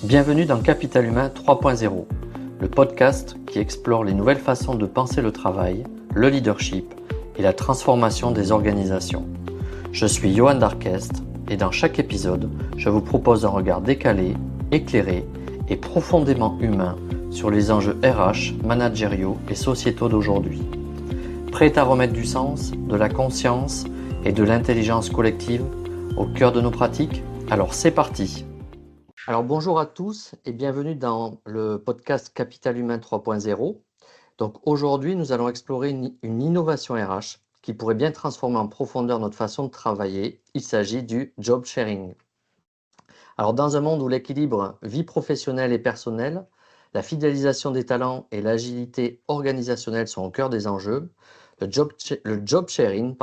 Bienvenue dans Capital Humain 3.0, le podcast qui explore les nouvelles façons de penser le travail, le leadership et la transformation des organisations. Je suis Johan Darquest et dans chaque épisode, je vous propose un regard décalé, éclairé et profondément humain sur les enjeux RH, managériaux et sociétaux d'aujourd'hui. Prêt à remettre du sens, de la conscience et de l'intelligence collective au cœur de nos pratiques? Alors c'est parti! Alors bonjour à tous et bienvenue dans le podcast Capital Humain 3.0. Donc aujourd'hui, nous allons explorer une innovation RH qui pourrait bien transformer en profondeur notre façon de travailler. Il s'agit du job sharing. Alors dans un monde où l'équilibre vie professionnelle et personnelle, la fidélisation des talents et l'agilité organisationnelle sont au cœur des enjeux, le job sharing,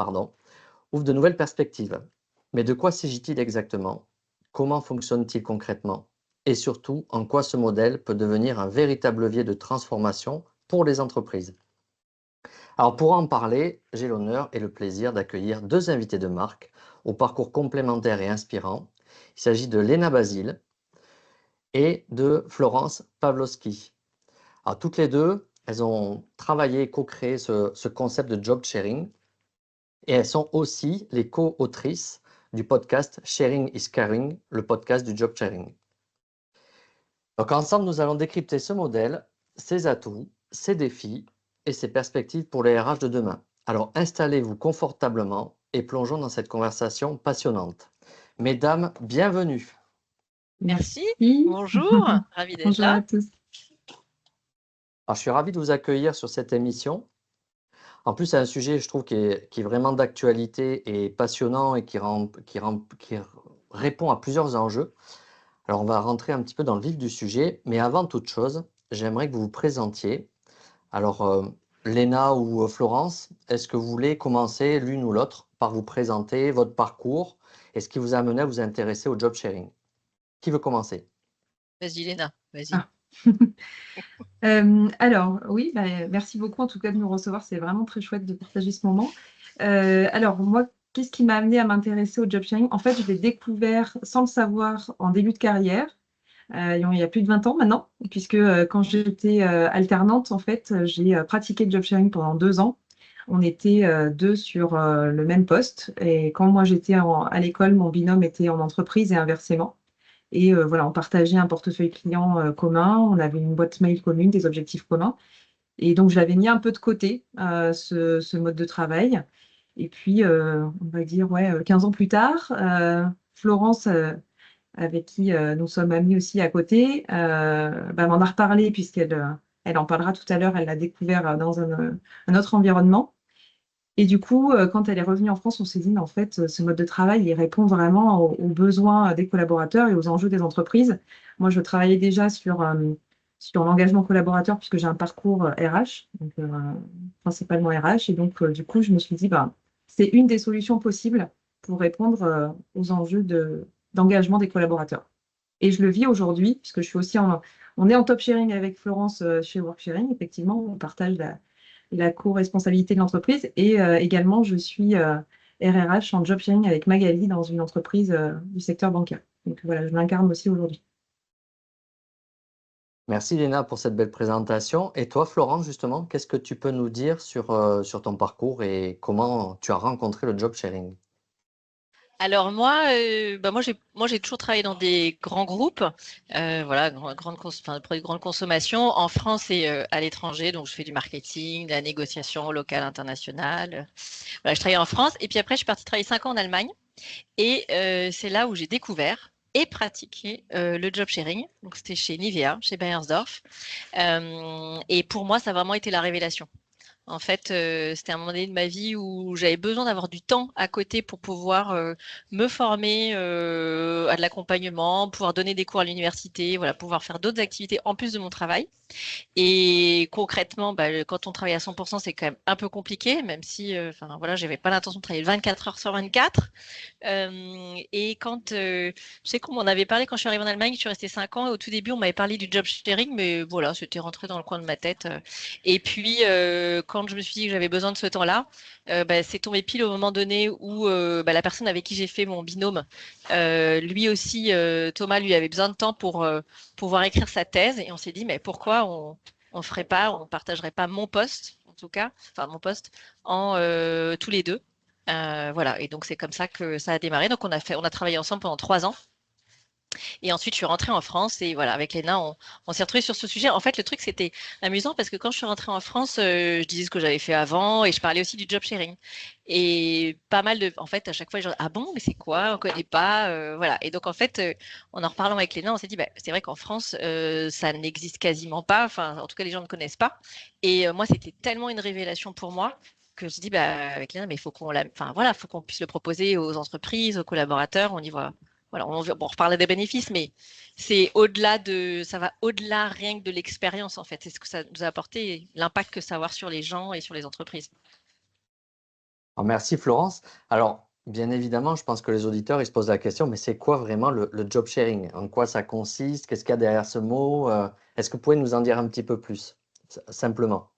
ouvre de nouvelles perspectives. Mais de quoi s'agit-il exactement? Comment fonctionne-t-il concrètement? Et surtout, en quoi ce modèle peut devenir un véritable levier de transformation pour les entreprises? Alors pour en parler, j'ai l'honneur et le plaisir d'accueillir deux invités de marque au parcours complémentaire et inspirant. Il s'agit de Léna Basile et de Florence Pawlowski. Alors toutes les deux, elles ont travaillé et co-créé ce concept de job sharing et elles sont aussi les co-autrices du podcast Sharing is Caring, le podcast du job sharing. Donc ensemble, nous allons décrypter ce modèle, ses atouts, ses défis et ses perspectives pour les RH de demain. Alors installez-vous confortablement et plongeons dans cette conversation passionnante. Mesdames, bienvenue. Merci, bonjour, ravi d'être Bonjour là. à tous. Alors, je suis ravi de vous accueillir sur cette émission. En plus, c'est un sujet, je trouve, qui est vraiment d'actualité et passionnant et qui répond à plusieurs enjeux. Alors, on va rentrer un petit peu dans le vif du sujet, mais avant toute chose, j'aimerais que vous vous présentiez. Alors, Léna ou Florence, est-ce que vous voulez commencer l'une ou l'autre par vous présenter votre parcours et ce qui vous a amené à vous intéresser au job sharing? Qui veut commencer? Vas-y Léna, vas-y. Ah. Alors, oui, merci beaucoup en tout cas de nous recevoir. C'est vraiment très chouette de partager ce moment. Alors, moi, qu'est-ce qui m'a amené à m'intéresser au job sharing? En fait, je l'ai découvert sans le savoir en début de carrière, il y a plus de 20 ans maintenant, puisque quand j'étais alternante, en fait, j'ai pratiqué le job sharing pendant 2 ans. On était deux sur le même poste. Et quand moi j'étais à l'école, mon binôme était en entreprise et inversement. Et voilà, on partageait un portefeuille client commun, on avait une boîte mail commune, des objectifs communs. Et donc, je l'avais mis un peu de côté, ce mode de travail. Et puis, on va dire, 15 ans plus tard, Florence, avec qui nous sommes amis aussi à côté, m'en a reparlé elle en parlera tout à l'heure, elle l'a découvert dans un autre environnement. Et du coup, quand elle est revenue en France, on s'est dit, mais en fait, ce mode de travail, il répond vraiment aux besoins des collaborateurs et aux enjeux des entreprises. Moi, je travaillais déjà sur l'engagement collaborateur puisque j'ai un parcours RH, donc principalement RH. Et donc, du coup, je me suis dit, c'est une des solutions possibles pour répondre aux enjeux d'engagement des collaborateurs. Et je le vis aujourd'hui, puisque on est en top sharing avec Florence chez Worksharing. Effectivement, on partage la co-responsabilité de l'entreprise. Et également, je suis RRH en job sharing avec Magali dans une entreprise du secteur bancaire. Donc voilà, je l'incarne aussi aujourd'hui. Merci Léna pour cette belle présentation. Et toi, Florence, justement, qu'est-ce que tu peux nous dire sur ton parcours et comment tu as rencontré le job sharing? Alors moi j'ai toujours travaillé dans des grands groupes, voilà, produits de grande consommation en France et à l'étranger. Donc je fais du marketing, de la négociation locale, internationale. Voilà, je travaillais en France et puis après je suis partie travailler 5 ans en Allemagne et c'est là où j'ai découvert et pratiqué le job sharing. Donc c'était chez Nivea, chez Beiersdorf. Et pour moi ça a vraiment été la révélation. En fait, c'était un moment donné de ma vie où j'avais besoin d'avoir du temps à côté pour pouvoir me former à de l'accompagnement, pouvoir donner des cours à l'université, voilà, pouvoir faire d'autres activités en plus de mon travail. Et concrètement, quand on travaille à 100%, c'est quand même un peu compliqué, même si, voilà, j'avais pas l'intention de travailler 24 heures sur 24. Et quand, je sais qu'on m'en avait parlé quand je suis arrivée en Allemagne, je suis restée 5 ans. Et au tout début, on m'avait parlé du job sharing, mais voilà, c'était rentré dans le coin de ma tête. Et puis, quand quand je me suis dit que j'avais besoin de ce temps-là, c'est tombé pile au moment donné où la personne avec qui j'ai fait mon binôme, lui aussi, Thomas, lui avait besoin de temps pour pouvoir écrire sa thèse. Et on s'est dit, mais pourquoi on partagerait pas mon poste, en tout cas, enfin mon poste, en tous les deux. Voilà, et donc c'est comme ça que ça a démarré. Donc on a travaillé ensemble pendant 3 ans. Et ensuite, je suis rentrée en France et voilà, avec Léna, on s'est retrouvés sur ce sujet. En fait, le truc, c'était amusant parce que quand je suis rentrée en France, je disais ce que j'avais fait avant et je parlais aussi du job sharing. Et pas mal en fait, à chaque fois, ah bon, mais c'est quoi? On connaît pas, voilà. Et donc, en fait, en reparlant avec Léna, on s'est dit, c'est vrai qu'en France, ça n'existe quasiment pas. Enfin, en tout cas, les gens ne connaissent pas. Et moi, c'était tellement une révélation pour moi que je me suis dit, avec Léna, mais il faut enfin, voilà, faut qu'on puisse le proposer aux entreprises, aux collaborateurs. On y voit. Voilà, on reparlera des bénéfices, mais ça va au-delà rien que de l'expérience en fait. C'est ce que ça nous a apporté, l'impact que ça va avoir sur les gens et sur les entreprises. Alors, merci Florence. Alors, bien évidemment, je pense que les auditeurs ils se posent la question, mais c'est quoi vraiment le job sharing? En quoi ça consiste? Qu'est-ce qu'il y a derrière ce mot? Est-ce que vous pouvez nous en dire un petit peu plus, simplement?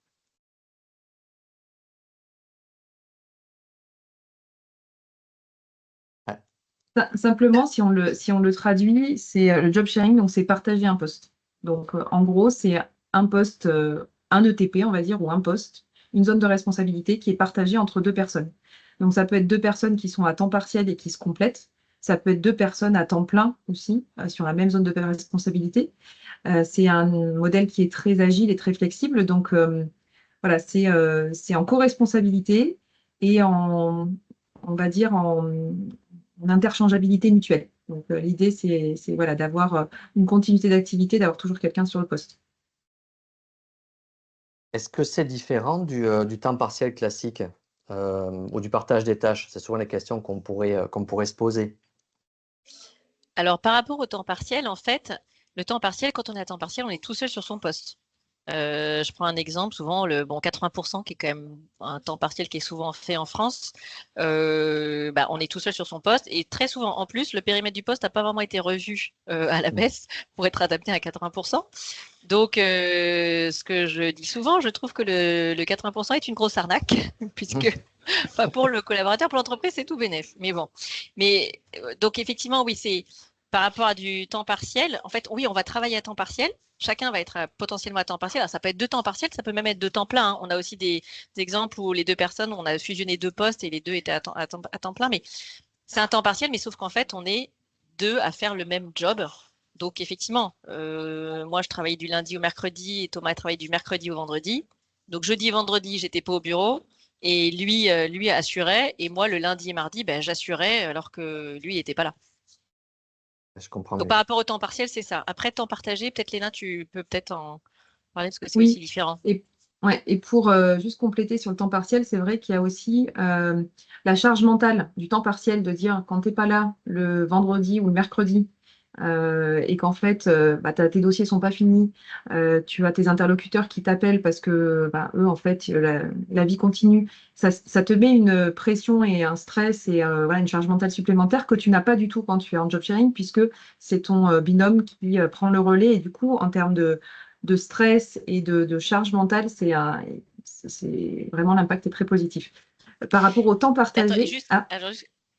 Simplement, si on le traduit, c'est le job sharing, donc c'est partager un poste. Donc, en gros, c'est un poste, un ETP, on va dire, ou un poste, une zone de responsabilité qui est partagée entre deux personnes. Donc, ça peut être deux personnes qui sont à temps partiel et qui se complètent. Ça peut être deux personnes à temps plein aussi, sur la même zone de responsabilité. C'est un modèle qui est très agile et très flexible. Donc, voilà, c'est en co-responsabilité et on va dire, en interchangeabilité mutuelle. Donc, l'idée, c'est voilà, d'avoir une continuité d'activité, d'avoir toujours quelqu'un sur le poste. Est-ce que c'est différent du temps partiel classique ou du partage des tâches? C'est souvent les questions qu'on pourrait se poser. Alors, par rapport au temps partiel, en fait, le temps partiel, quand on est à temps partiel, on est tout seul sur son poste. Je prends un exemple, souvent 80% qui est quand même un temps partiel qui est souvent fait en France, on est tout seul sur son poste et très souvent en plus le périmètre du poste n'a pas vraiment été revu à la baisse pour être adapté à 80%. Donc ce que je dis souvent, je trouve que le 80% est une grosse arnaque puisque pas pour le collaborateur, pour l'entreprise c'est tout bénef. Mais bon, donc effectivement oui c'est par rapport à du temps partiel. En fait oui on va travailler à temps partiel. Chacun va être potentiellement à temps partiel. Alors, ça peut être 2 temps partiels, ça peut même être 2 temps plein. Hein. On a aussi des exemples où les 2 personnes, on a fusionné 2 postes et les 2 étaient à temps plein. Mais c'est un temps partiel, mais sauf qu'en fait, on est 2 à faire le même job. Donc, effectivement, moi, je travaillais du lundi au mercredi et Thomas travaillait du mercredi au vendredi. Donc, jeudi et vendredi, j'étais pas au bureau. Et lui assurait. Et moi, le lundi et mardi, j'assurais alors que lui, il n'était pas là. Je comprends Donc, mieux. par rapport au temps partiel, c'est ça. Après, temps partagé, peut-être Léna, tu peux peut-être en parler parce que c'est aussi Oui, différent. et pour juste compléter sur le temps partiel, c'est vrai qu'il y a aussi la charge mentale du temps partiel de dire quand tu n'es pas là le vendredi ou le mercredi et qu'en fait tes dossiers sont pas finis, tu as tes interlocuteurs qui t'appellent parce que eux en fait la vie continue, ça te met une pression et un stress et voilà, une charge mentale supplémentaire que tu n'as pas du tout quand tu es en job sharing puisque c'est ton binôme qui prend le relais et du coup en termes de stress et de charge mentale, c'est vraiment l'impact est très positif. Par rapport au temps Attends, et partagé, juste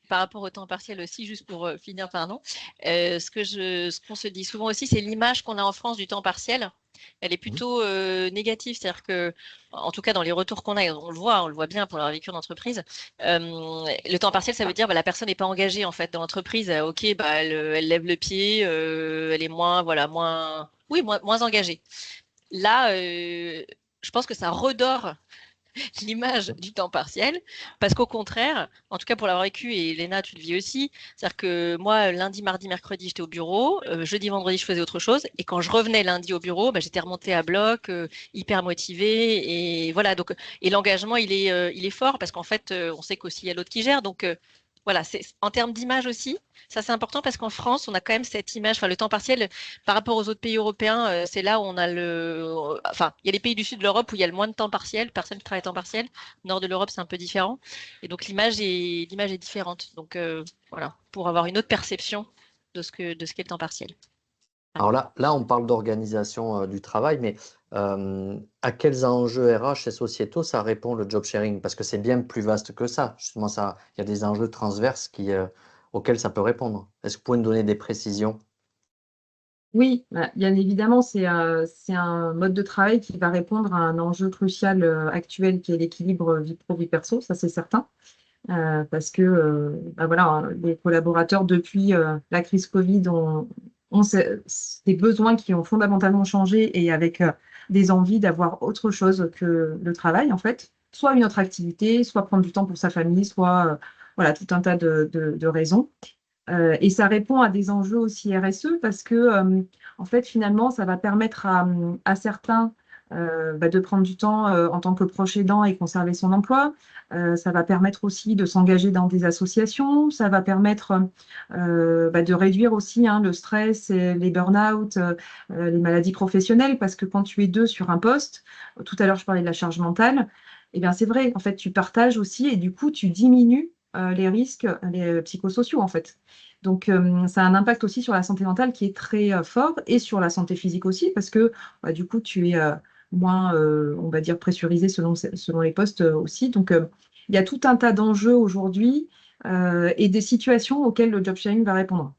par rapport au temps partiel aussi, juste pour finir, pardon, ce qu'on se dit souvent aussi, c'est l'image qu'on a en France du temps partiel. Elle est plutôt négative, c'est-à-dire que, en tout cas dans les retours qu'on a, et on le voit bien pour la vécu d'entreprise, le temps partiel, ça veut dire la personne n'est pas engagée en fait dans l'entreprise. Ok, elle lève le pied, elle est moins engagée. Là, je pense que ça redore l'image du temps partiel, parce qu'au contraire, en tout cas pour l'avoir vécu, et Léna, tu le vis aussi, c'est-à-dire que moi, lundi, mardi, mercredi, j'étais au bureau, jeudi, vendredi, je faisais autre chose, et quand je revenais lundi au bureau, j'étais remontée à bloc, hyper motivée, et voilà, donc, et l'engagement, il est fort, parce qu'en fait, on sait qu'aussi, il y a l'autre qui gère, donc voilà, en termes d'image aussi, ça c'est important parce qu'en France, on a quand même cette image, enfin le temps partiel par rapport aux autres pays européens, c'est là où on a enfin, il y a les pays du sud de l'Europe où il y a le moins de temps partiel, personne qui travaille temps partiel. Nord de l'Europe, c'est un peu différent. Et donc l'image est différente. Donc voilà, pour avoir une autre perception de ce qu'est le temps partiel. Alors là, on parle d'organisation du travail, mais À quels enjeux RH et sociétaux ça répond le job sharing? Parce que c'est bien plus vaste que ça. Justement, il y a des enjeux transverses auxquels ça peut répondre. Est-ce que vous pouvez nous donner des précisions? Oui, bah, bien évidemment, c'est un mode de travail qui va répondre à un enjeu crucial actuel qui est l'équilibre vie pro, vie perso, ça c'est certain. Parce que bah voilà, hein, les collaborateurs, depuis la crise Covid, ont des besoins qui ont fondamentalement changé et avec des envies d'avoir autre chose que le travail, en fait. Soit une autre activité, soit prendre du temps pour sa famille, soit voilà, tout un tas de raisons. Et ça répond à des enjeux aussi RSE parce que, en fait, finalement, ça va permettre à certains bah, de prendre du temps en tant que proche aidant et conserver son emploi. Ça va permettre aussi de s'engager dans des associations. Ça va permettre bah, de réduire aussi hein, le stress, et les burn-out, les maladies professionnelles parce que quand tu es deux sur un poste, tout à l'heure, je parlais de la charge mentale, eh bien, c'est vrai, en fait, tu partages aussi et du coup, tu diminues les risques les psychosociaux, en fait. Donc, ça a un impact aussi sur la santé mentale qui est très fort et sur la santé physique aussi, parce que bah, du coup, tu es moins, on va dire, pressurisé selon les postes aussi. Donc, il y a tout un tas d'enjeux aujourd'hui et des situations auxquelles le job sharing va répondre.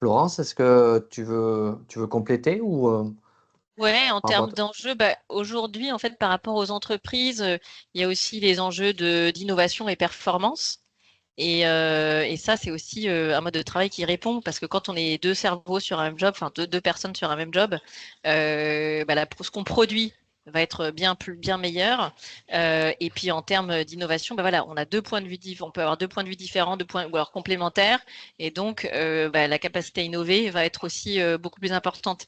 Florence, est-ce que tu veux compléter ou Ouais, en par rapport termes d'enjeux, bah, aujourd'hui, en fait, par rapport aux entreprises, il y a aussi les enjeux d'innovation et performance. Et ça, c'est aussi un mode de travail qui répond parce que quand on est deux cerveaux sur un même job, enfin deux personnes sur un même job, bah, ce qu'on produit va être bien meilleur. Et puis en termes d'innovation, bah voilà, on a deux points de vue on peut avoir deux points de vue différents, deux points ou alors complémentaires, et donc bah, la capacité à innover va être aussi beaucoup plus importante.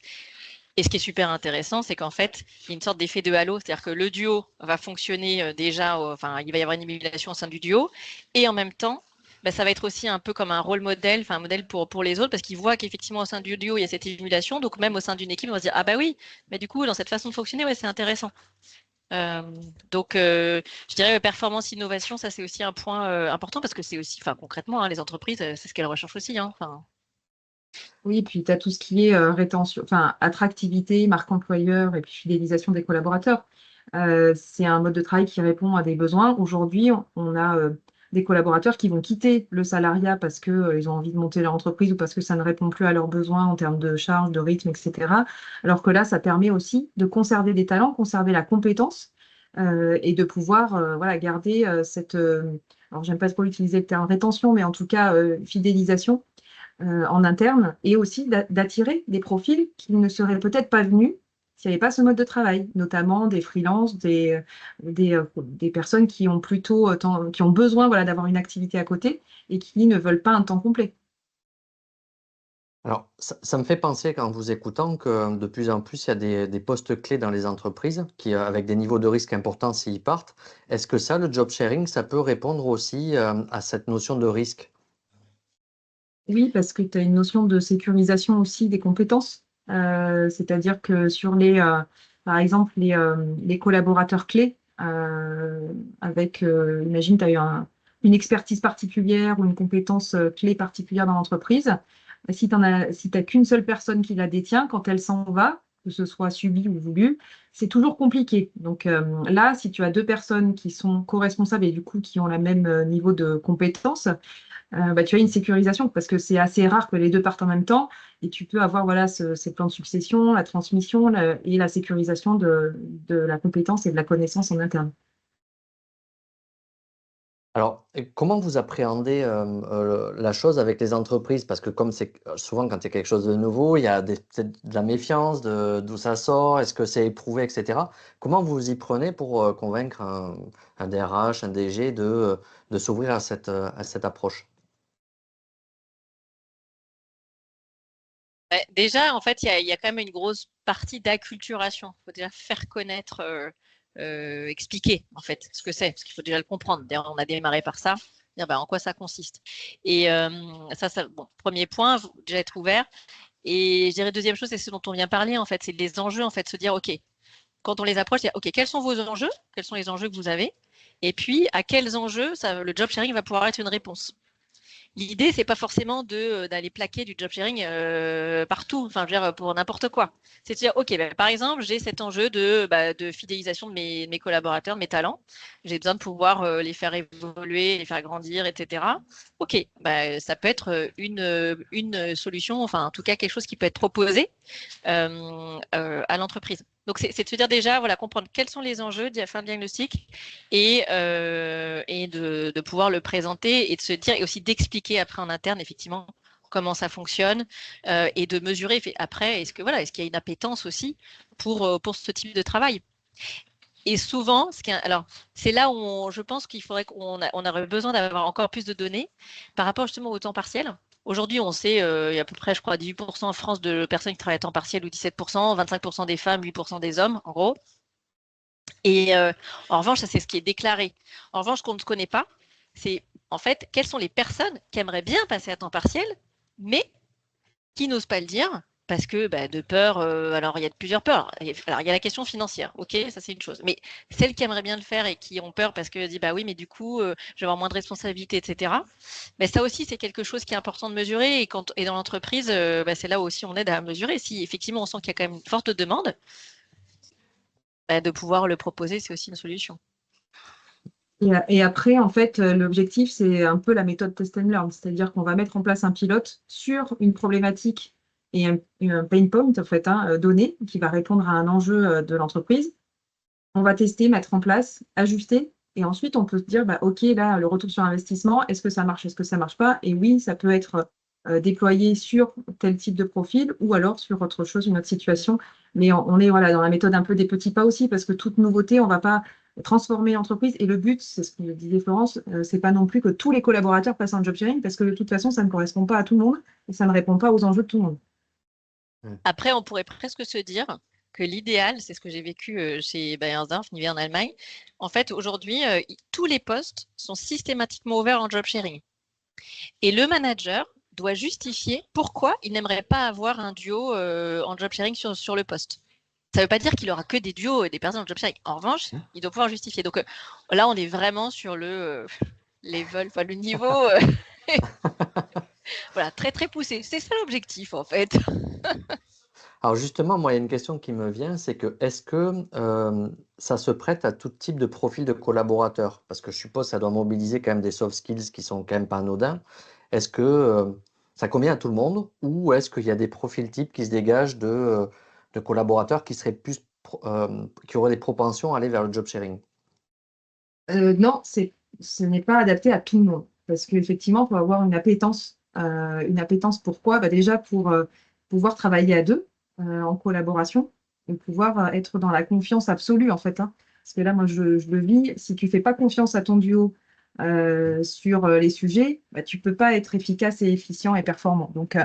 Et ce qui est super intéressant, c'est qu'en fait, il y a une sorte d'effet de halo, c'est-à-dire que le duo va fonctionner déjà, enfin, il va y avoir une émulation au sein du duo, et en même temps, bah, ça va être aussi un peu comme un rôle modèle, enfin un modèle pour les autres, parce qu'ils voient qu'effectivement au sein du duo, il y a cette émulation, donc même au sein d'une équipe, on va se dire, ah bah oui, mais du coup, dans cette façon de fonctionner, ouais, c'est intéressant. Euh, donc, je dirais performance, innovation, ça c'est aussi un point important, parce que c'est aussi, enfin concrètement, hein, les entreprises, c'est ce qu'elles recherchent aussi, hein, enfin. Oui, puis tu as tout ce qui est rétention, enfin, attractivité, marque employeur et puis fidélisation des collaborateurs. C'est un mode de travail qui répond à des besoins. Aujourd'hui, on a des collaborateurs qui vont quitter le salariat parce que, ils ont envie de monter leur entreprise ou parce que ça ne répond plus à leurs besoins en termes de charge, de rythme, etc. Alors que là, ça permet aussi de conserver des talents, conserver la compétence et de pouvoir voilà, garder cette, alors j'aime pas trop utiliser le terme rétention, mais en tout cas fidélisation en interne et aussi d'attirer des profils qui ne seraient peut-être pas venus s'il n'y avait pas ce mode de travail, notamment des freelances, des personnes qui ont plutôt qui ont besoin voilà, d'avoir une activité à côté et qui ne veulent pas un temps complet. Alors, ça me fait penser, qu'en vous écoutant, que de plus en plus, il y a des postes clés dans les entreprises avec des niveaux de risque importants s'ils partent. Est-ce que ça, le job sharing, ça peut répondre aussi à cette notion de risque? Oui, parce que tu as une notion de sécurisation aussi des compétences. C'est-à-dire que sur par exemple, les collaborateurs clés, avec, imagine, tu as eu une expertise particulière ou une compétence clé particulière dans l'entreprise. Si t'as qu'une seule personne qui la détient, quand elle s'en va, que ce soit subi ou voulu, c'est toujours compliqué. Donc là, si tu as deux personnes qui sont co-responsables et du coup qui ont le même niveau de compétence, bah, tu as une sécurisation parce que c'est assez rare que les deux partent en même temps et tu peux avoir voilà, ces plans de succession, la transmission et la sécurisation de la compétence et de la connaissance en interne. Alors, et comment vous appréhendez la chose avec les entreprises? Parce que comme c'est souvent quand il y a quelque chose de nouveau, il y a peut-être de la méfiance, d'où ça sort, est-ce que c'est éprouvé, etc. Comment vous y prenez pour convaincre un DRH, un DG de s'ouvrir à cette approche? Ouais, déjà, en fait, il y a quand même une grosse partie d'acculturation. Il faut déjà faire connaître, expliquer en fait ce que c'est, parce qu'il faut déjà le comprendre. D'ailleurs, on a démarré par ça, dire bah, en quoi ça consiste. Et bon, premier point, déjà être ouvert. Et je dirais deuxième chose, c'est ce dont on vient parler en fait, c'est les enjeux en fait, se dire ok, quand on les approche, dire ok, quels sont vos enjeux, quels sont les enjeux que vous avez, et puis à quels enjeux le job sharing va pouvoir être une réponse. l'idée, c'est pas forcément d'aller plaquer du job sharing partout, enfin, je veux dire, pour n'importe quoi. C'est de dire, OK, par exemple, j'ai cet enjeu de fidélisation de mes collaborateurs, de mes talents. J'ai besoin de pouvoir les faire évoluer, les faire grandir, etc. OK, ça peut être une solution, enfin, en tout cas, quelque chose qui peut être proposé à l'entreprise. Donc, c'est de se dire déjà, voilà, comprendre quels sont les enjeux, faire un diagnostic et de pouvoir le présenter et de se dire, et aussi d'expliquer après en interne, effectivement, comment ça fonctionne et de mesurer après, est-ce qu'il y a une appétence aussi pour ce type de travail. Et souvent, alors, c'est là où je pense qu'il faudrait qu'on aurait besoin d'avoir encore plus de données par rapport justement au temps partiel. Aujourd'hui, on sait, il y a à peu près, je crois, 18% en France de personnes qui travaillent à temps partiel ou 17%, 25% des femmes, 8% des hommes, en gros. Et en revanche, ça, c'est ce qui est déclaré. En revanche, ce qu'on ne connaît pas, c'est en fait quelles sont les personnes qui aimeraient bien passer à temps partiel, mais qui n'osent pas le dire parce que de peur. Alors, il y a plusieurs peurs. Alors, il y a la question financière. OK, ça, c'est une chose. Mais celles qui aimeraient bien le faire et qui ont peur parce que disent, oui, mais du coup, je vais avoir moins de responsabilités, etc. Mais ça aussi, c'est quelque chose qui est important de mesurer. Et dans l'entreprise, c'est là où aussi on aide à mesurer. Si effectivement, on sent qu'il y a quand même une forte demande, de pouvoir le proposer, c'est aussi une solution. Et après, en fait, l'objectif, c'est un peu la méthode test and learn, c'est-à-dire qu'on va mettre en place un pilote sur une problématique et un pain point, en fait, donné, qui va répondre à un enjeu de l'entreprise. On va tester, mettre en place, ajuster, et ensuite, on peut se dire, OK, là, le retour sur investissement, est-ce que ça marche, est-ce que ça marche pas? Et oui, ça peut être déployé sur tel type de profil ou alors sur autre chose, une autre situation. Mais on est voilà, dans la méthode un peu des petits pas aussi, parce que toute nouveauté, on ne va pas transformer l'entreprise. Et le but, c'est ce que disait Florence, c'est pas non plus que tous les collaborateurs passent en job sharing, parce que de toute façon, ça ne correspond pas à tout le monde et ça ne répond pas aux enjeux de tout le monde. Après, on pourrait presque se dire que l'idéal, c'est ce que j'ai vécu chez Beiersdorf, Nivet en Allemagne. En fait, aujourd'hui, tous les postes sont systématiquement ouverts en job sharing. Et le manager doit justifier pourquoi il n'aimerait pas avoir un duo en job sharing sur le poste. Ça ne veut pas dire qu'il aura que des duos et des personnes en job sharing. En revanche, il doit pouvoir justifier. Donc là, on est vraiment sur le level, enfin le niveau voilà, très très poussé. C'est ça l'objectif en fait. Alors justement, moi, il y a une question qui me vient, c'est que est-ce que ça se prête à tout type de profil de collaborateur? Parce que je suppose que ça doit mobiliser quand même des soft skills qui sont quand même pas anodins. Est-ce que ça convient à tout le monde ou est-ce qu'il y a des profils types qui se dégagent de collaborateurs qui seraient qui auraient des propensions à aller vers le job sharing? Non, ce n'est pas adapté à tout le monde. Parce qu'effectivement, il faut avoir une appétence. Une appétence pourquoi? Déjà pour pouvoir travailler à deux, en collaboration, et pouvoir être dans la confiance absolue, en fait. Parce que là, moi, je le vis. Si tu ne fais pas confiance à ton duo sur les sujets, tu ne peux pas être efficace et efficient et performant. Donc,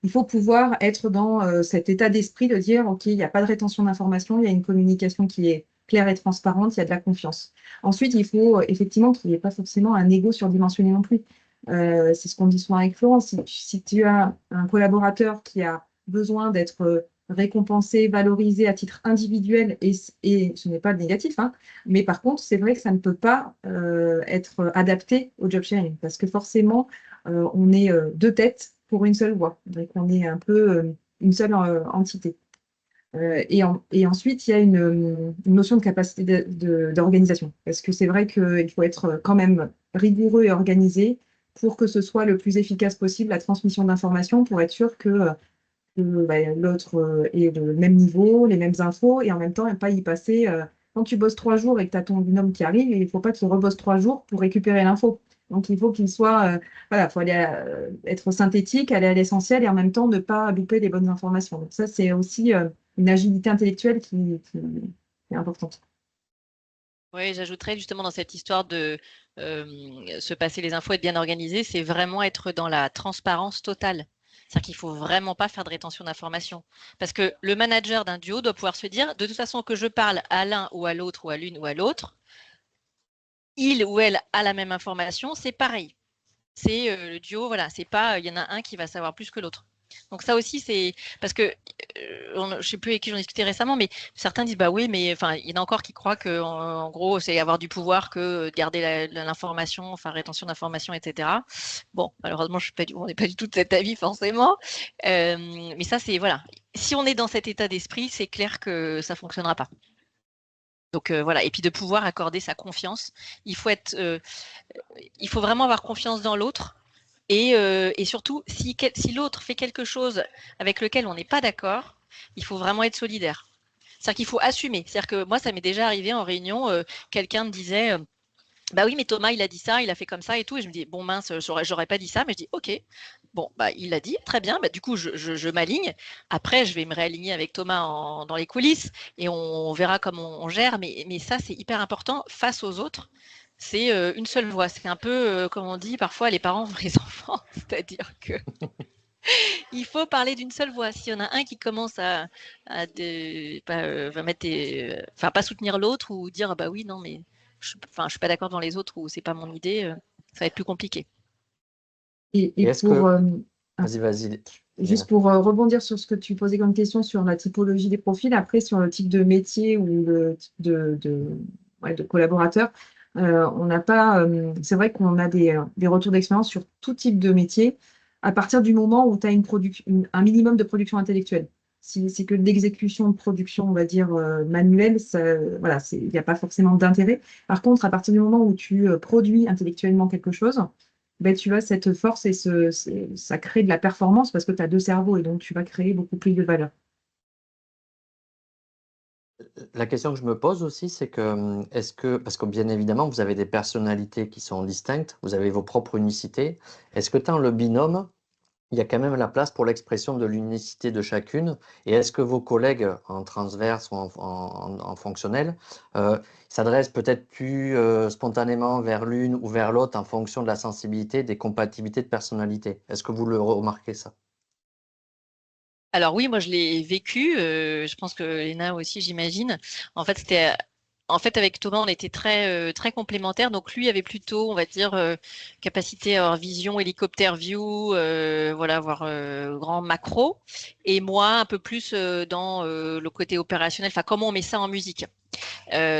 il faut pouvoir être dans cet état d'esprit de dire, OK, il n'y a pas de rétention d'informations, il y a une communication qui est claire et transparente, il y a de la confiance. Ensuite, il faut effectivement qu'il n'y ait pas forcément un ego surdimensionné non plus. C'est ce qu'on dit souvent avec Florence. Si tu as un collaborateur qui a besoin d'être récompensé, valorisé à titre individuel, et ce n'est pas le négatif, mais par contre, c'est vrai que ça ne peut pas être adapté au job sharing, parce que forcément, on est deux têtes pour une seule voix. Donc, on est un peu une seule entité. Et ensuite, il y a une notion de capacité d'organisation. Parce que c'est vrai qu'il faut être quand même rigoureux et organisé pour que ce soit le plus efficace possible la transmission d'informations, pour être sûr que l'autre ait le même niveau, les mêmes infos, et en même temps, pas y passer. Quand tu bosses 3 jours et que tu as ton binôme qui arrive, il ne faut pas qu'il rebosse 3 jours pour récupérer l'info. Donc, il faut qu'il soit, voilà, faut aller être synthétique, aller à l'essentiel et en même temps ne pas louper les bonnes informations. Donc, ça, c'est aussi une agilité intellectuelle qui est importante. Oui, j'ajouterais justement dans cette histoire de se passer les infos, être bien organisé, c'est vraiment être dans la transparence totale. C'est-à-dire qu'il ne faut vraiment pas faire de rétention d'informations. Parce que le manager d'un duo doit pouvoir se dire, de toute façon que je parle à l'un ou à l'autre ou à l'une ou à l'autre, il ou elle a la même information, c'est pareil. C'est le duo, voilà, c'est pas il y en a un qui va savoir plus que l'autre. Donc ça aussi, c'est parce que je ne sais plus avec qui j'en discutais récemment, mais certains disent bah oui, mais enfin il y en a encore qui croient que en gros c'est avoir du pouvoir que garder l'information, enfin rétention d'information, etc. Bon, malheureusement on n'est pas du tout de cet avis forcément, mais ça c'est voilà. Si on est dans cet état d'esprit, c'est clair que ça fonctionnera pas. Donc voilà, et puis de pouvoir accorder sa confiance. Il faut il faut vraiment avoir confiance dans l'autre. Et surtout, si l'autre fait quelque chose avec lequel on n'est pas d'accord, il faut vraiment être solidaire. C'est-à-dire qu'il faut assumer. C'est-à-dire que moi, ça m'est déjà arrivé en réunion, quelqu'un me disait bah oui, mais Thomas, il a dit ça, il a fait comme ça et tout. Et je me dis, bon mince, j'aurais pas dit ça, mais je dis, ok, bon, bah il l'a dit, très bien, bah, du coup, je m'aligne. Après, je vais me réaligner avec Thomas dans les coulisses et on verra comment on gère. Mais ça, c'est hyper important face aux autres. C'est une seule voix. C'est un peu, comme on dit parfois, les parents pour les enfants. C'est-à-dire que il faut parler d'une seule voix. S'il y en a un qui commence va mettre enfin, pas soutenir l'autre ou dire, ah bah oui, non, mais je suis pas d'accord dans les autres ou c'est pas mon idée, ça va être plus compliqué. Et est-ce pour, que... Vas-y, juste Elena. pour rebondir sur ce que tu posais comme question sur la typologie des profils, après sur le type de métier ou le type ouais, de collaborateur, on n'a pas, c'est vrai qu'on a des retours d'expérience sur tout type de métier à partir du moment où tu as un minimum de production intellectuelle. Si c'est que de l'exécution de production, on va dire, manuelle, voilà, il n'y a pas forcément d'intérêt. Par contre, à partir du moment où tu produis intellectuellement quelque chose, ben, tu as cette force et ça crée de la performance parce que tu as deux cerveaux et donc tu vas créer beaucoup plus de valeur. La question que je me pose aussi, c'est que, parce que bien évidemment, vous avez des personnalités qui sont distinctes, vous avez vos propres unicités, est-ce que dans le binôme, il y a quand même la place pour l'expression de l'unicité de chacune? Et est-ce que vos collègues en transverse ou en fonctionnel s'adressent peut-être plus spontanément vers l'une ou vers l'autre en fonction de la sensibilité, des compatibilités de personnalité? Est-ce que vous le remarquez ça? Alors oui, moi je l'ai vécu, je pense que Léna aussi, j'imagine. En fait, avec Thomas, on était très complémentaires. Donc lui avait plutôt, on va dire, capacité à avoir vision hélicoptère view, voilà, voir grand macro. Et moi, un peu plus dans le côté opérationnel. Enfin, comment on met ça en musique.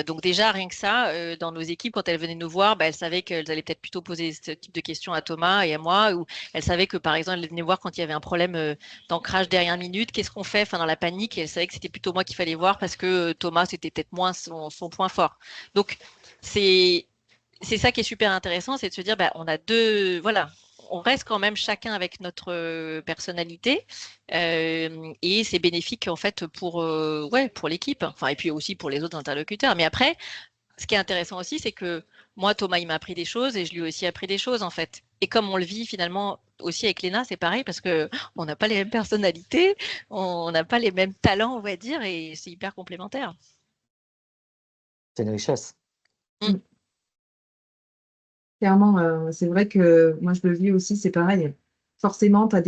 Donc déjà, rien que ça, dans nos équipes, quand elles venaient nous voir, bah, elles savaient qu'elles allaient peut-être plutôt poser ce type de questions à Thomas et à moi, ou elles savaient que, par exemple, elles venaient voir quand il y avait un problème d'ancrage dernière minute, qu'est-ce qu'on fait, enfin, dans la panique, et elles savaient que c'était plutôt moi qu'il fallait voir parce que Thomas, c'était peut-être moins son point fort. Donc, c'est c'est ça qui est super intéressant, c'est de se dire, bah, on a deux, voilà, on reste quand même chacun avec notre personnalité et c'est bénéfique en fait ouais, pour l'équipe, enfin et puis aussi pour les autres interlocuteurs. Mais après, ce qui est intéressant aussi, c'est que moi, Thomas, il m'a appris des choses et je lui ai aussi appris des choses en fait. Et comme on le vit finalement aussi avec Léna, c'est pareil parce que on n'a pas les mêmes personnalités, on n'a pas les mêmes talents, on va dire, et c'est hyper complémentaire. C'est une richesse. Mm. Clairement, c'est vrai que moi je le vis aussi, c'est pareil. Forcément, tu as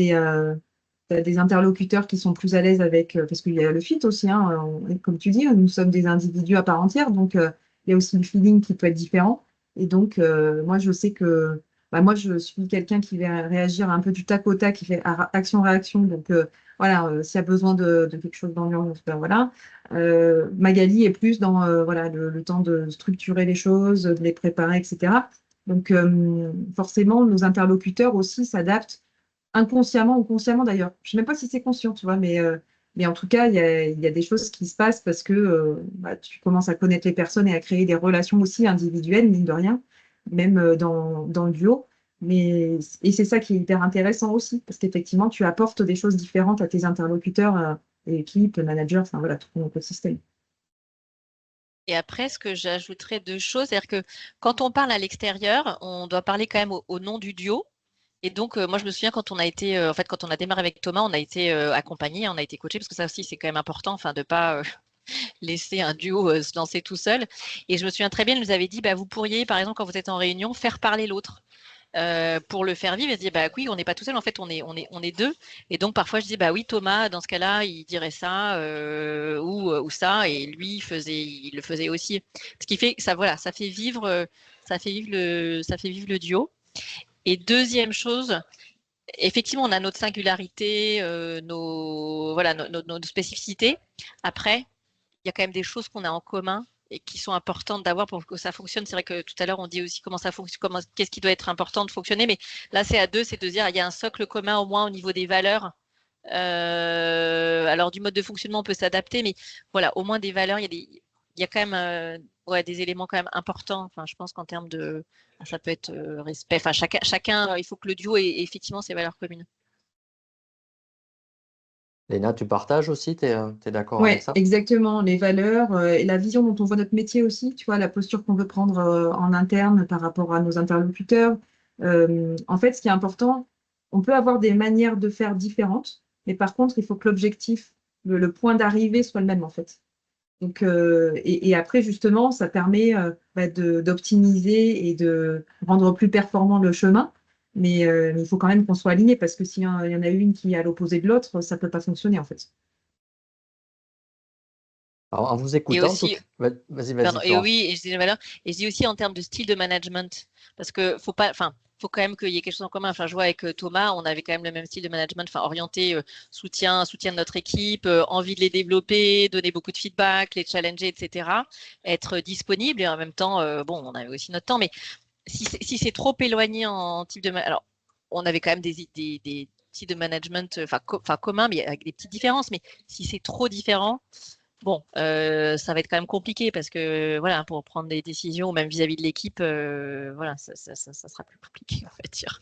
t'as des interlocuteurs qui sont plus à l'aise avec, parce qu'il y a le fit aussi, hein, comme tu dis, nous sommes des individus à part entière, donc il y a aussi le feeling qui peut être différent. Et donc, moi je sais que bah, moi je suis quelqu'un qui va réagir un peu du tac au tac, qui fait action-réaction. Donc voilà, s'il y a besoin de quelque chose dans l'urgence, ben voilà. Magali est plus dans voilà, le temps de structurer les choses, de les préparer, etc. Donc, forcément, nos interlocuteurs aussi s'adaptent inconsciemment ou consciemment d'ailleurs. Je ne sais même pas si c'est conscient, tu vois, mais en tout cas, il y a des choses qui se passent parce que bah, tu commences à connaître les personnes et à créer des relations aussi individuelles, mine de rien, même dans le duo. Et c'est ça qui est hyper intéressant aussi, parce qu'effectivement, tu apportes des choses différentes à tes interlocuteurs, équipes, managers, enfin voilà, tout ton écosystème. Et après, ce que j'ajouterais deux choses, c'est-à-dire que quand on parle à l'extérieur, on doit parler quand même au nom du duo. Et donc, moi, je me souviens quand on a été, en fait, quand on a démarré avec Thomas, on a été accompagné, on a été coaché, parce que ça aussi, c'est quand même important, enfin, de pas laisser un duo se lancer tout seul. Et je me souviens très bien, il nous avait dit, bah, vous pourriez, par exemple, quand vous êtes en réunion, faire parler l'autre. Pour le faire vivre, et se dire bah oui, on n'est pas tout seul, en fait, on est deux. Et donc parfois je dis bah oui, Thomas, dans ce cas-là, il dirait ça ou ça, et lui il le faisait aussi. Ce qui fait ça, voilà, ça fait vivre le duo. Et deuxième chose, effectivement, on a notre singularité, voilà, nos spécificités. Après, il y a quand même des choses qu'on a en commun et qui sont importantes d'avoir pour que ça fonctionne. C'est vrai que tout à l'heure, on dit aussi comment ça fonctionne, qu'est-ce qui doit être important de fonctionner. Mais là, c'est à deux, c'est de dire il y a un socle commun au moins au niveau des valeurs. Alors, du mode de fonctionnement, on peut s'adapter, mais voilà, au moins des valeurs, il y a quand même des éléments quand même importants. Enfin, je pense qu'en termes de, ça peut être respect. Enfin, chacun, il faut que le duo ait effectivement ses valeurs communes. Léna, tu partages aussi, tu es d'accord avec Ouais, ça? exactement. Les valeurs et la vision dont on voit notre métier aussi, tu vois, la posture qu'on veut prendre en interne par rapport à nos interlocuteurs. En fait, ce qui est important, on peut avoir des manières de faire différentes, mais par contre, il faut que l'objectif, le point d'arrivée soit le même, en fait. Donc, et après, justement, ça permet d'optimiser et de rendre plus performant le chemin. Mais il faut quand même qu'on soit aligné parce que il y en a une qui est à l'opposé de l'autre, ça peut pas fonctionner, en fait. Alors, en vous Et écoutant, aussi, vas-y, pardon, et Florence. oui, et je dis les valeurs, et je dis aussi en termes de style de management, parce que faut pas, enfin, faut quand même qu'il y ait quelque chose en commun. Enfin, je vois avec Thomas, on avait quand même le même style de management, enfin, orienté soutien de notre équipe, envie de les développer, donner beaucoup de feedback, les challenger, etc. Être disponible et en même temps, bon, on avait aussi notre temps, mais si c'est trop éloigné en type de, alors, on avait quand même des types de management, enfin, communs, mais avec des petites différences. Mais si c'est trop différent, bon, ça va être quand même compliqué parce que voilà, pour prendre des décisions, même vis-à-vis de l'équipe, voilà, ça sera plus compliqué, on va dire.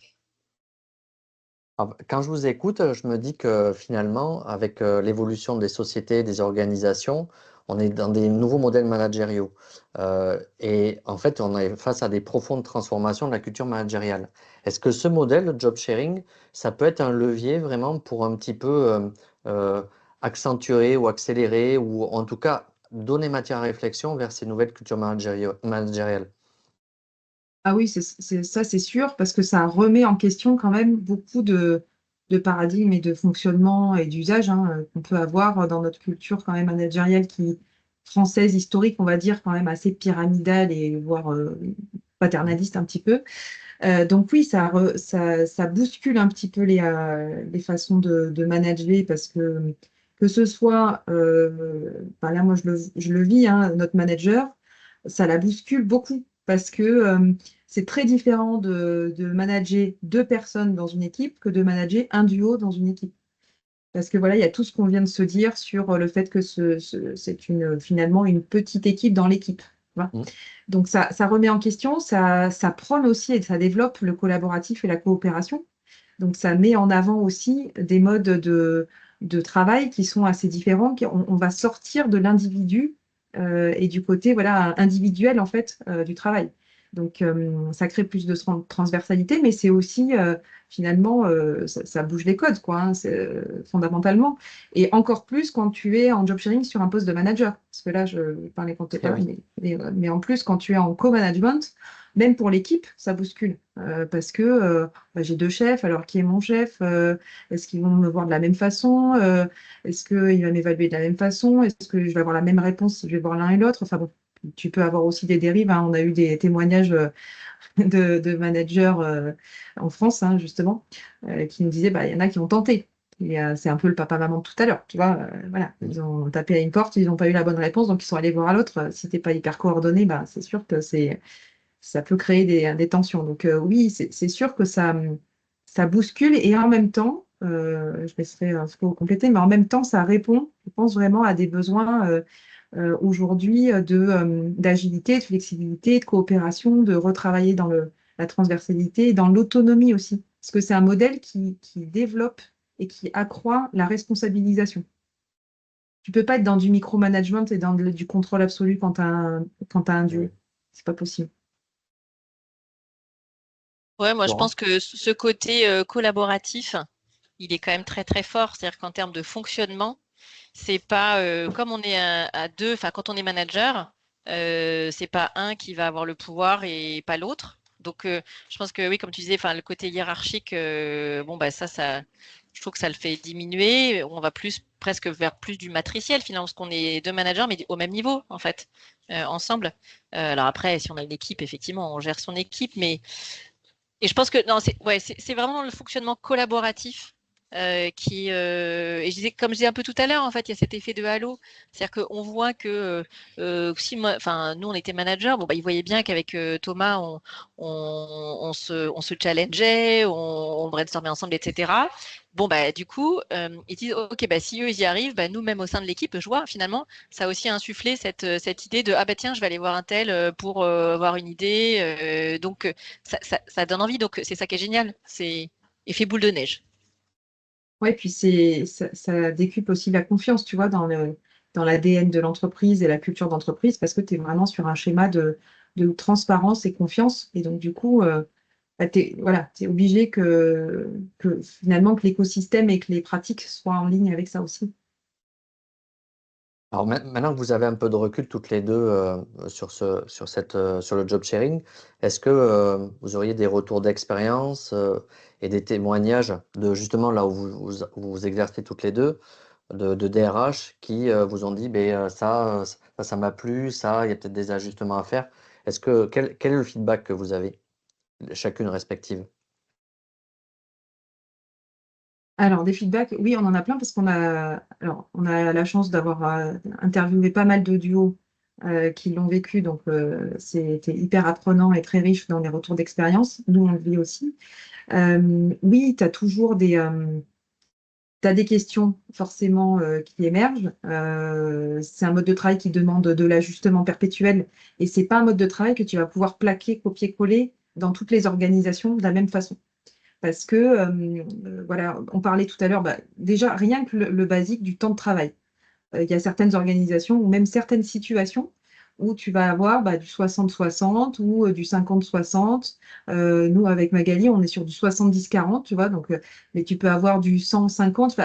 Alors, quand je vous écoute, je me dis que finalement, avec l'évolution des sociétés, des organisations, on est dans des nouveaux modèles managériaux. Et en fait, on est face à des profondes transformations de la culture managériale. Est-ce que ce modèle, le job sharing, ça peut être un levier vraiment pour un petit peu euh, accentuer ou accélérer, ou en tout cas donner matière à réflexion vers ces nouvelles cultures managériales? Ah oui, ça c'est sûr, parce que ça remet en question quand même beaucoup de paradigmes et de fonctionnement et d'usages qu'on peut avoir dans notre culture quand même managériale française, historique, on va dire, quand même assez pyramidale et voire paternaliste un petit peu. Donc oui, ça bouscule un petit peu les façons de manager parce que ce soit, ben là moi je le vis, notre manager, ça la bouscule beaucoup parce que c'est très différent de manager deux personnes dans une équipe que de manager un duo dans une équipe. Parce que voilà, il y a tout ce qu'on vient de se dire sur le fait que c'est finalement une petite équipe dans l'équipe. Tu vois. Mm. Donc ça remet en question, ça prône aussi et ça développe le collaboratif et la coopération. Donc ça met en avant aussi des modes de travail qui sont assez différents. On va sortir de l'individu et du côté voilà, individuel en fait du travail. Donc ça crée plus de transversalité, mais c'est aussi finalement ça bouge les codes quoi, fondamentalement. Et encore plus quand tu es en job sharing sur un poste de manager. Parce que là, je parlais quand tu n'es Eh pas là, oui. mais en plus quand tu es en co-management, même pour l'équipe, ça bouscule. Parce que bah, j'ai deux chefs, alors qui est mon chef? Est-ce qu'ils vont me voir de la même façon? Est-ce qu'il va m'évaluer de la même façon? Est-ce que je vais avoir la même réponse si je vais voir l'un et l'autre? Enfin bon, tu peux avoir aussi des dérives. On a eu des témoignages de managers en France, justement, qui nous disaient, bah, il y en a qui ont tenté. Et c'est un peu le papa-maman de tout à l'heure, tu vois. Voilà, Mm. ils ont tapé à une porte, ils n'ont pas eu la bonne réponse, donc ils sont allés voir à l'autre. Si t'es pas hyper coordonné, bah, c'est sûr que ça peut créer des tensions. Donc oui, c'est sûr que ça bouscule et en même temps, je laisserai un peu compléter, mais en même temps, ça répond, je pense vraiment à des besoins aujourd'hui d'agilité, de flexibilité, de coopération, de retravailler dans la transversalité et dans l'autonomie aussi. Parce que c'est un modèle qui développe et qui accroît la responsabilisation. Tu peux pas être dans du micromanagement et dans du contrôle absolu quand tu as un Eh oui. duo. C'est pas possible. Ouais, moi je pense Florence? que ce côté collaboratif, il est quand même très très fort. C'est-à-dire qu'en termes de fonctionnement, c'est pas comme on est à deux, enfin quand on est manager, c'est pas un qui va avoir le pouvoir et pas l'autre. Donc je pense que oui, comme tu disais, enfin le côté hiérarchique, bon bah ça, je trouve que ça le fait diminuer. On va plus presque vers plus du matriciel finalement, parce qu'on est deux managers mais au même niveau en fait, ensemble. Alors après, si on a une équipe, effectivement, on gère son équipe, mais Et je pense que non, c'est vraiment le fonctionnement collaboratif et comme je disais un peu tout à l'heure, en fait, il y a cet effet de halo. C'est-à-dire qu'on voit que si moi, enfin, nous, on était manager, bon, bah, ils voyaient bien qu'avec Thomas, on se challengeait, on brainstormait ensemble, etc. Bon, bah, du coup, ils disent, OK, bah, si eux, ils y arrivent, bah, nous, même au sein de l'équipe, je vois, finalement, ça a aussi insufflé cette idée de, ah, bah, tiens, je vais aller voir un tel pour avoir une idée. Donc, ça donne envie. Donc, c'est ça qui est génial. C'est effet boule de neige. Ouais, puis ça décuple aussi la confiance, tu vois, dans l'ADN de l'entreprise et la culture d'entreprise, parce que tu es vraiment sur un schéma de transparence et confiance. Et donc, du coup, bah, voilà, tu es obligé que finalement que l'écosystème et que les pratiques soient en ligne avec ça aussi. Alors maintenant que vous avez un peu de recul toutes les deux sur le job sharing, est-ce que vous auriez des retours d'expérience et des témoignages de justement là où vous exercez toutes les deux, de DRH qui vous ont dit ben, ça m'a plu, ça, il y a peut-être des ajustements à faire. Quel est le feedback que vous avez, chacune respective? Alors, des feedbacks, oui, on en a plein parce on a la chance d'avoir interviewé pas mal de duos qui l'ont vécu, donc c'était hyper apprenant et très riche dans les retours d'expérience. Nous, on le vit aussi. Oui, tu as toujours t'as des questions forcément qui émergent. C'est un mode de travail qui demande de l'ajustement perpétuel et c'est pas un mode de travail que tu vas pouvoir plaquer, copier-coller dans toutes les organisations de la même façon. Parce que, voilà, on parlait tout à l'heure, bah, déjà, rien que le basique du temps de travail. Il y a certaines organisations ou même certaines situations où tu vas avoir bah, du 60-60 ou du 50-60. Nous, avec Magali, on est sur du 70-40, tu vois, donc, mais tu peux avoir du 150.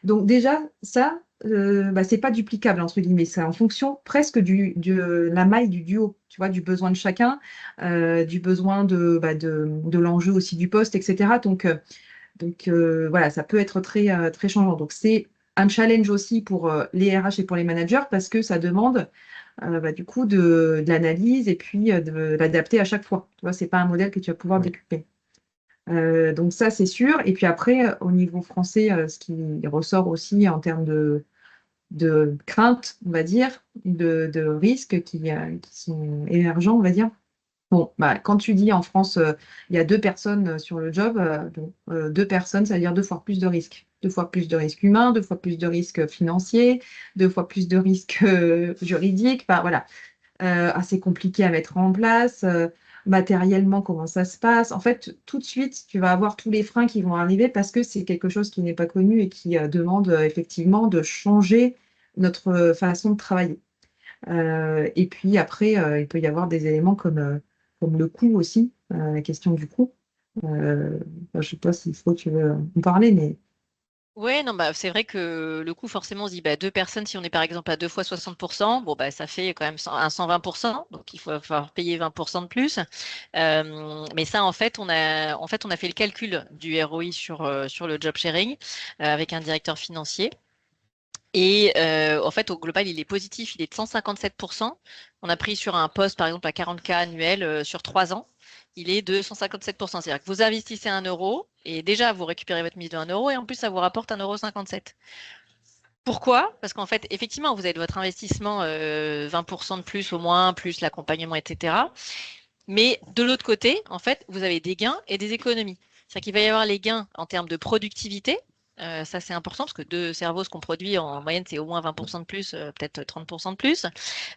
Donc déjà, ça, bah, c'est pas duplicable, entre guillemets. C'est en fonction presque de la maille du duo, tu vois, du besoin de chacun, du besoin de l'enjeu aussi du poste, etc. Donc, voilà, ça peut être très, très changeant. Donc c'est un challenge aussi pour les RH et pour les managers parce que ça demande bah, du coup de l'analyse et puis de l'adapter à chaque fois. Tu vois, c'est pas un modèle que tu vas pouvoir Oui. découper. Donc ça, c'est sûr. Et puis après, au niveau français, ce qui ressort aussi en termes de crainte, on va dire, de risques qui sont émergents, on va dire. Bon, bah, quand tu dis en France, il y a deux personnes sur le job, deux personnes, ça veut dire deux fois plus de risques. Deux fois plus de risques humains, deux fois plus de risques financiers, deux fois plus de risques juridiques. Enfin, voilà, assez compliqué à mettre en place. Matériellement, comment ça se passe? En fait, tout de suite, tu vas avoir tous les freins qui vont arriver parce que c'est quelque chose qui n'est pas connu et qui demande effectivement de changer notre façon de travailler. Et puis après, il peut y avoir des éléments comme le coût aussi, la question du coût. Je ne sais pas s'il faut tu veux en parler, mais Ouais, non, bah, c'est vrai que le coût, forcément, on se dit bah, deux personnes, si on est par exemple à deux fois 60%, bon, bah, ça fait quand même un 120%, donc il faut falloir payer 20% de plus. Mais ça, en fait, on a fait le calcul du ROI sur le job sharing avec un directeur financier. Et en fait, au global, il est positif, il est de 157%. On a pris sur un poste, par exemple, à 40K annuel sur 3 ans. Il est de 157%. C'est-à-dire que vous investissez 1 euro et déjà, vous récupérez votre mise de 1 euro et en plus, ça vous rapporte 1,57 €. Pourquoi? Parce qu'en fait, effectivement, vous avez de votre investissement 20% de plus au moins, plus l'accompagnement, etc. Mais de l'autre côté, en fait, vous avez des gains et des économies. C'est-à-dire qu'il va y avoir les gains en termes de productivité. Ça, c'est important parce que deux cerveaux, ce qu'on produit en moyenne, c'est au moins 20% de plus, peut-être 30% de plus.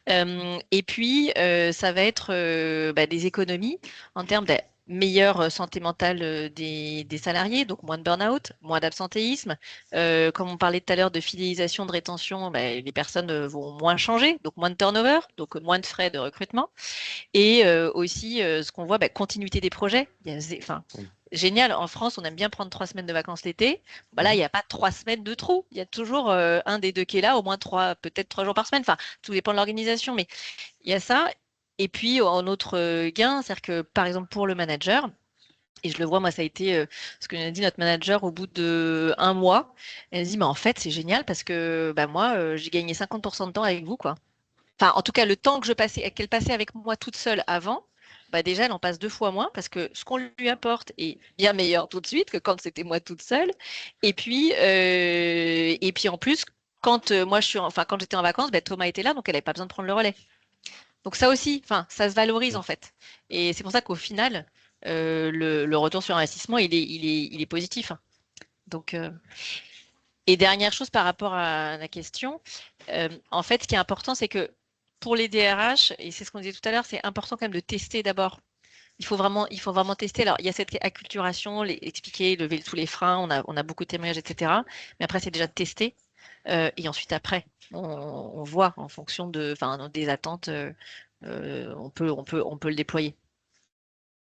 Et puis, ça va être bah, des économies en termes de meilleure santé mentale des salariés, donc moins de burn-out, moins d'absentéisme. Comme on parlait tout à l'heure de fidélisation, de rétention, bah, les personnes vont moins changer, donc moins de turnover, donc moins de frais de recrutement. Et aussi, ce qu'on voit, bah, continuité des projets. Enfin, Oui. génial. En France, on aime bien prendre 3 semaines de vacances l'été. Bah là, il Mhm. n'y a pas 3 semaines de trou. Il y a toujours un des deux qui est là, au moins trois, peut-être 3 jours par semaine. Enfin, tout dépend de l'organisation, mais il y a ça. Et puis, en autre gain, c'est-à-dire que, par exemple, pour le manager, et je le vois, moi, ça a été ce que nous a dit notre manager au bout de 1 mois. Elle dit, mais en fait, c'est génial parce que bah, moi, j'ai gagné 50% de temps avec vous, quoi. Enfin, en tout cas, le temps que qu'elle passait avec moi toute seule avant, bah déjà, elle en passe 2 fois moins parce que ce qu'on lui apporte est bien meilleur tout de suite que quand c'était moi toute seule. Et puis en plus, quand quand j'étais en vacances, ben, Thomas était là, donc elle n'avait pas besoin de prendre le relais. Donc ça aussi, enfin, ça se valorise en fait. Et c'est pour ça qu'au final, le retour sur investissement, il est positif, hein. Donc, et dernière chose par rapport à la question, en fait, ce qui est important, c'est que pour les DRH, et c'est ce qu'on disait tout à l'heure, c'est important quand même de tester d'abord. Il faut vraiment tester. Alors, il y a cette acculturation, expliquer, lever tous les freins, on a beaucoup de témoignages, etc. Mais après, c'est déjà de tester. Et ensuite, après, on voit en fonction des attentes, on peut le déployer.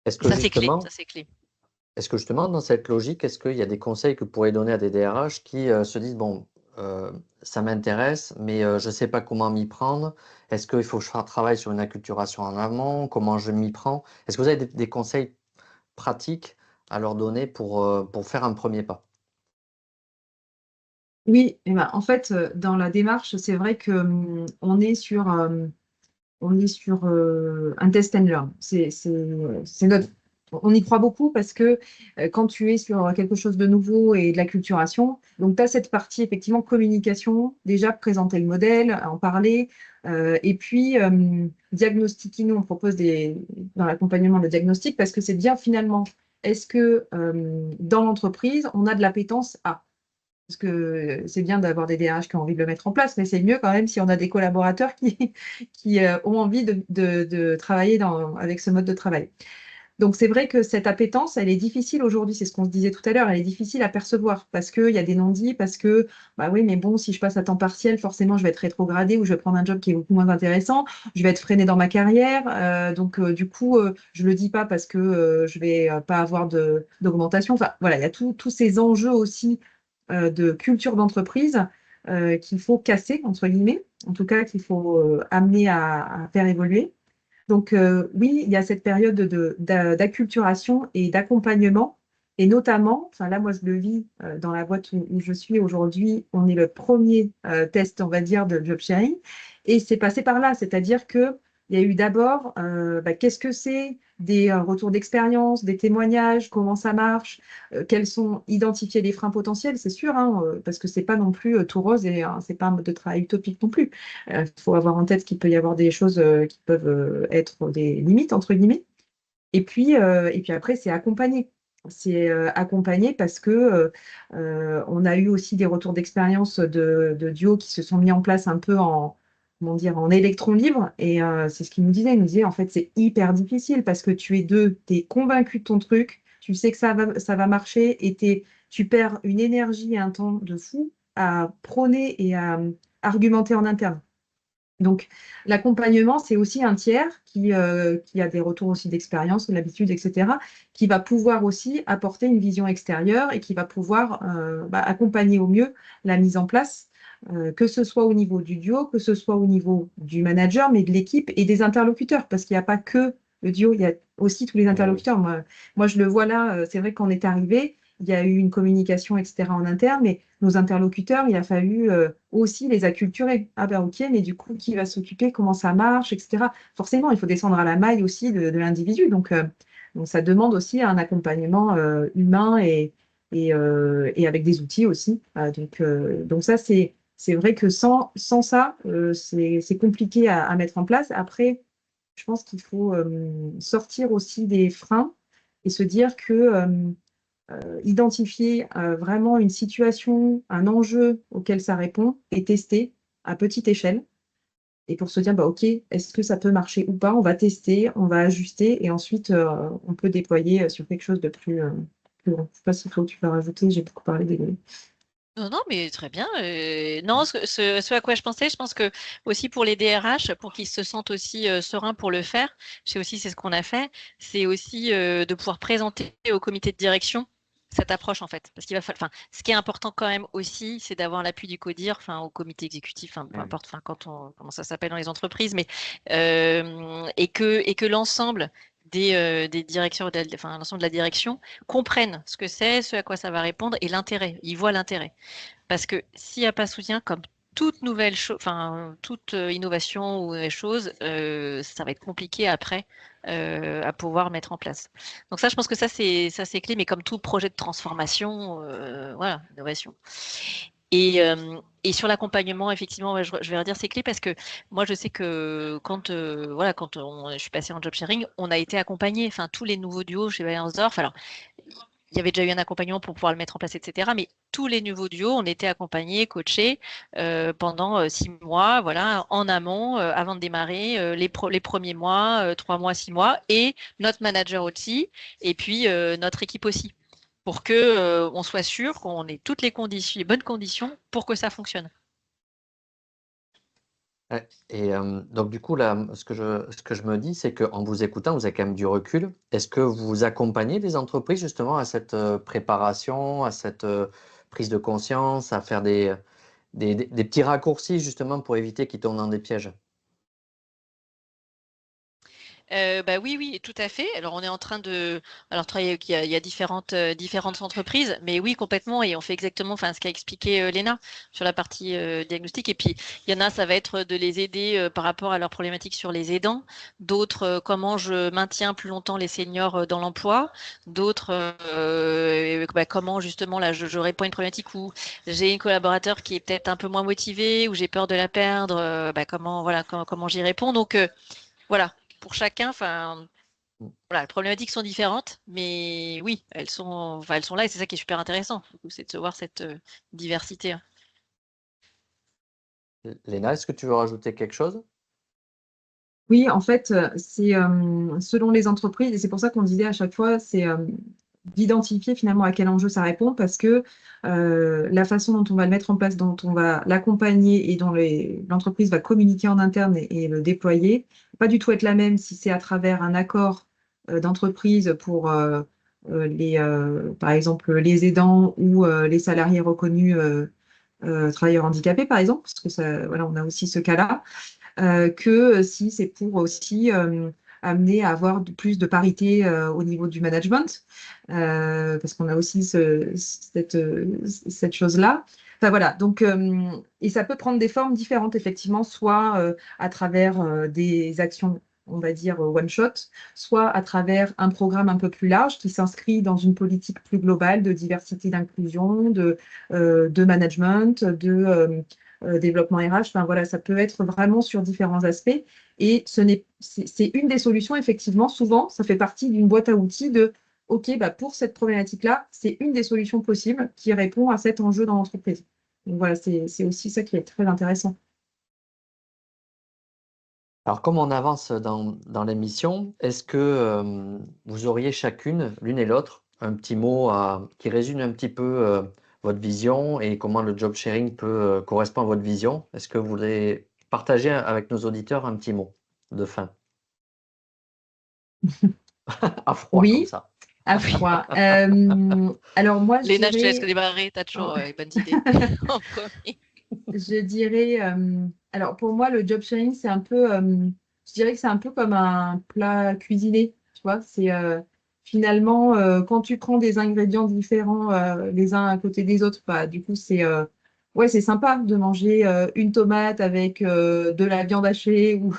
Est-ce Et que ça, c'est clé. Ça, justement, c'est clé. est-ce que justement, dans cette logique, est-ce qu'il y a des conseils que vous pourriez donner à des DRH qui se disent, bon, ça m'intéresse, mais je ne sais pas comment m'y prendre. Est-ce qu'il faut que je travaille sur une acculturation en amont? Comment je m'y prends? Est-ce que vous avez des conseils pratiques à leur donner pour faire un premier pas? Oui, eh ben, en fait, dans la démarche, c'est vrai que on est sur un test and learn. On y croit beaucoup parce que quand tu es sur quelque chose de nouveau et de l'acculturation, donc tu as cette partie effectivement communication, déjà présenter le modèle, en parler, et puis diagnostiquer. Nous, on propose dans l'accompagnement de diagnostic parce que c'est bien finalement, est-ce que dans l'entreprise, on a de l'appétence à parce que c'est bien d'avoir des DRH qui ont envie de le mettre en place, mais c'est mieux quand même si on a des collaborateurs qui ont envie de travailler avec ce mode de travail. Donc c'est vrai que cette appétence, elle est difficile aujourd'hui, c'est ce qu'on se disait tout à l'heure, elle est difficile à percevoir parce qu'il y a des non-dits, parce que, bah oui, mais bon, si je passe à temps partiel, forcément, je vais être rétrogradée ou je vais prendre un job qui est beaucoup moins intéressant, je vais être freinée dans ma carrière. Donc du coup, je le dis pas parce que je vais pas avoir d'augmentation. Enfin, voilà, il y a tous ces enjeux aussi de culture d'entreprise qu'il faut casser, entre guillemets, en tout cas qu'il faut amener à faire évoluer. Donc oui, il y a cette période d'acculturation et d'accompagnement, et notamment, enfin là moi je le vis dans la boîte où je suis aujourd'hui, on est le premier test, on va dire, de job sharing, et c'est passé par là, c'est-à-dire que il y a eu d'abord, qu'est-ce que c'est des retours d'expérience, des témoignages, comment ça marche, quels sont identifier les freins potentiels, c'est sûr, hein, parce que c'est pas non plus tout rose et c'est pas un mode de travail utopique non plus. Il faut avoir en tête qu'il peut y avoir des choses qui peuvent être des limites, entre guillemets. Et puis après, c'est accompagner. C'est accompagner parce que on a eu aussi des retours d'expérience de duos qui se sont mis en place un peu comment dire, en électron libre. Et c'est ce qu'il nous disait. Il nous disait, en fait, c'est hyper difficile parce que tu es deux, tu es convaincu de ton truc, tu sais que ça va marcher et tu perds une énergie et un temps de fou à prôner et à argumenter en interne. Donc, l'accompagnement, c'est aussi un tiers qui a des retours aussi d'expérience, de l'habitude, etc., qui va pouvoir aussi apporter une vision extérieure et qui va pouvoir accompagner au mieux la mise en place, que ce soit au niveau du duo, que ce soit au niveau du manager, mais de l'équipe et des interlocuteurs, parce qu'il n'y a pas que le duo, il y a aussi tous les Eh oui. interlocuteurs. Moi, je le vois là, c'est vrai qu'on est arrivé, il y a eu une communication, etc., en interne, mais nos interlocuteurs, il a fallu aussi les acculturer. Ah ben ok, mais du coup, qui va s'occuper, comment ça marche, etc. Forcément, il faut descendre à la maille aussi de l'individu. Donc, ça demande aussi un accompagnement humain et avec des outils aussi. Donc ça, c'est vrai que sans ça, c'est compliqué à mettre en place. Après, je pense qu'il faut sortir aussi des freins et se dire que identifier vraiment une situation, un enjeu auquel ça répond et tester à petite échelle. Et pour se dire, bah, OK, est-ce que ça peut marcher ou pas? On va tester, on va ajuster et ensuite on peut déployer sur quelque chose de plus grand. Je ne sais pas s'il faut que tu peux rajouter, j'ai beaucoup parlé des. Non, non, mais très bien. Non, ce à quoi je pense que aussi pour les DRH, pour qu'ils se sentent aussi sereins pour le faire, c'est ce qu'on a fait, c'est aussi de pouvoir présenter au comité de direction cette approche en fait. Parce qu'il va falloir, enfin, ce qui est important quand même aussi, c'est d'avoir l'appui du CODIR, enfin, au comité exécutif, enfin, peu Eh oui. importe, enfin, comment ça s'appelle dans les entreprises, mais et que l'ensemble des directions, enfin, l'ensemble de la direction comprennent ce que c'est, ce à quoi ça va répondre et l'intérêt. Ils voient l'intérêt. Parce que s'il n'y a pas soutien, comme toute nouvelle chose, enfin toute innovation ou nouvelle chose, ça va être compliqué après à pouvoir mettre en place. Donc ça, je pense que ça c'est clé, mais comme tout projet de transformation, voilà, innovation. Et sur l'accompagnement, effectivement, ouais, je vais redire c'est clé parce que moi, je sais que quand je suis passée en job sharing, on a été accompagné, enfin tous les nouveaux duos chez Bayersdorf. Alors, il y avait déjà eu un accompagnement pour pouvoir le mettre en place, etc. Mais tous les nouveaux duos, on était accompagnés, coachés pendant 6 mois, voilà, en amont, avant de démarrer, les premiers mois, 3 mois, 6 mois, et notre manager aussi, et puis notre équipe aussi, pour que on soit sûr qu'on ait toutes les conditions, les bonnes conditions pour que ça fonctionne. Ouais. Et donc du coup là, ce que je me dis, c'est qu'en vous écoutant, vous avez quand même du recul. Est-ce que vous accompagnez les entreprises justement à cette préparation, à cette prise de conscience, à faire des petits raccourcis justement pour éviter qu'ils tombent dans des pièges? Bah oui, oui, tout à fait. Alors on est en train de, alors travailler, il y a différentes entreprises, mais oui, complètement, et on fait exactement, enfin ce qu'a expliqué Léna sur la partie diagnostic. Et puis il y en a, ça va être de les aider par rapport à leurs problématiques sur les aidants. D'autres, comment je maintiens plus longtemps les seniors dans l'emploi. D'autres, comment justement là, je réponds à une problématique où j'ai une collaborateur qui est peut-être un peu moins motivée, où j'ai peur de la perdre. Comment, voilà, comment j'y réponds. Donc voilà, pour chacun, enfin, Mm. voilà, les problématiques sont différentes, mais oui, elles sont là et c'est ça qui est super intéressant, du coup, c'est de se voir cette diversité, hein. Léna, est-ce que tu veux rajouter quelque chose? Oui, en fait, c'est selon les entreprises, et c'est pour ça qu'on disait à chaque fois, c'est d'identifier finalement à quel enjeu ça répond, parce que la façon dont on va le mettre en place, dont on va l'accompagner et dont l'entreprise va communiquer en interne et le déployer, pas du tout être la même si c'est à travers un accord d'entreprise pour par exemple, les aidants ou les salariés reconnus travailleurs handicapés, par exemple, parce que ça, voilà, on a aussi ce cas-là que si c'est pour aussi amener à avoir plus de parité au niveau du management, parce qu'on a aussi cette chose-là. Enfin voilà, donc, et ça peut prendre des formes différentes, effectivement, soit à travers des actions, on va dire, one shot, soit à travers un programme un peu plus large qui s'inscrit dans une politique plus globale de diversité, d'inclusion, de management, de développement RH. Enfin, voilà, ça peut être vraiment sur différents aspects. Et c'est une des solutions, effectivement. Souvent, ça fait partie d'une boîte à outils de OK, bah, pour cette problématique-là, c'est une des solutions possibles qui répond à cet enjeu dans l'entreprise. Donc voilà, c'est aussi ça qui est très intéressant. Alors, comme on avance dans l'émission, est-ce que vous auriez chacune, l'une et l'autre, un petit mot qui résume un petit peu votre vision et comment le job sharing peut correspondre à votre vision? Est-ce que vous voulez partager avec nos auditeurs un petit mot de fin, à froid comme Oui, ça? à Oui. froid. Alors moi, Léna, je te laisse démarrer, t'as oh, toujours les bonnes idées en premier. je dirais, alors pour moi, le job sharing, c'est un peu, je dirais que c'est un peu comme un plat cuisiné, tu vois. C'est finalement, quand tu prends des ingrédients différents les uns à côté des autres, bah, du coup, ouais, c'est sympa de manger une tomate avec de la viande hachée ou